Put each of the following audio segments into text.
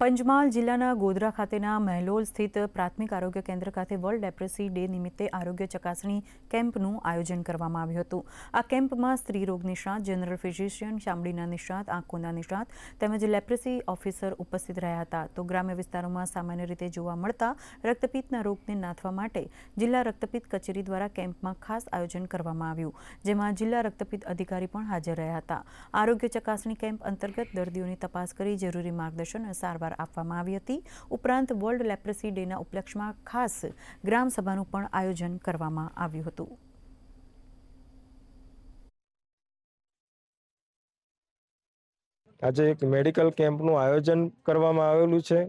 પંચમહાલ જિલ્લાના ગોધરા ખાતેના મહેલોલ સ્થિત પ્રાથમિક આરોગ્ય કેન્દ્ર ખાતે વર્લ્ડ લેપ્રસી ડે નિમિત્તે આરોગ્ય ચકાસણી કેમ્પનું આયોજન કરવામાં આવ્યું હતું। આ કેમ્પમાં સ્ત્રી રોગ નિષ્ણાત, જનરલ ફિઝિશિયન, ચામડીના નિષ્ણાત, આંખોના નિષ્ણાત તેમજ લેપ્રસી ઓફિસર ઉપસ્થિત રહ્યા હતા। તો ગ્રામ્ય વિસ્તારોમાં સામાન્ય રીતે જોવા મળતા રક્તપિત્તના રોગને નાથવા માટે જિલ્લા રક્તપિત્ત કચેરી દ્વારા કેમ્પમાં ખાસ આયોજન કરવામાં આવ્યું, જેમાં જિલ્લા રક્તપિત્ત અધિકારી પણ હાજર રહ્યા હતા। આરોગ્ય ચકાસણી કેમ્પ અંતર્ગત દર્દીઓની તપાસ કરી જરૂરી માર્ગદર્શન અને સારવાર આપવામાં આવી હતી। ઉપરાંત વર્લ્ડ લેપ્રસી ડેના ઉપલક્ષમાં ખાસ ગ્રામ સભાનું પણ આયોજન કરવામાં આવ્યું હતું। આજે એક મેડિકલ કેમ્પનું આયોજન કરવામાં આવેલું છે।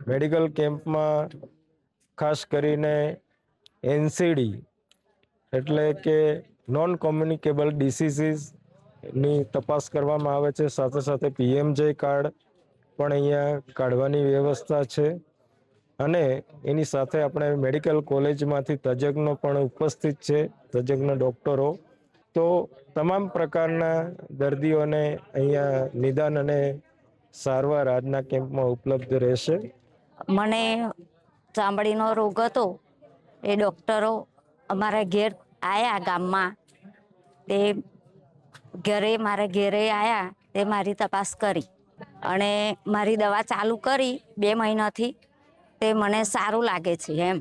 મેડિકલ કેમ્પમાં ખાસ કરીને એનસીડી એટલે કે નોન કોમ્યુનિકેબલ ડિસીઝીસ ની તપાસ કરવામાં આવે છે। સાથે સાથે પીએમજે કાર્ડ પણ અહીંયા કાઢવાની વ્યવસ્થા છે અને એની સાથે આપણે મેડિકલ કોલેજમાંથી તજજ્ઞો પણ ઉપસ્થિત છે, તજજ્ઞ ડૉક્ટરો। તો તમામ પ્રકારના દર્દીઓને અહીંયા નિદાન અને સારવાર આજના કેમ્પમાં ઉપલબ્ધ રહેશે। મને ચામડીનો રોગ હતો એ ડૉક્ટરો અમારા ઘેર આવ્યા ગામમાં, તે મારા ઘેરે આવ્યા, તે મારી તપાસ કરી અને મારી દવા ચાલુ કરી 2 મહિનાથી, તે મને સારું લાગે છે એમ।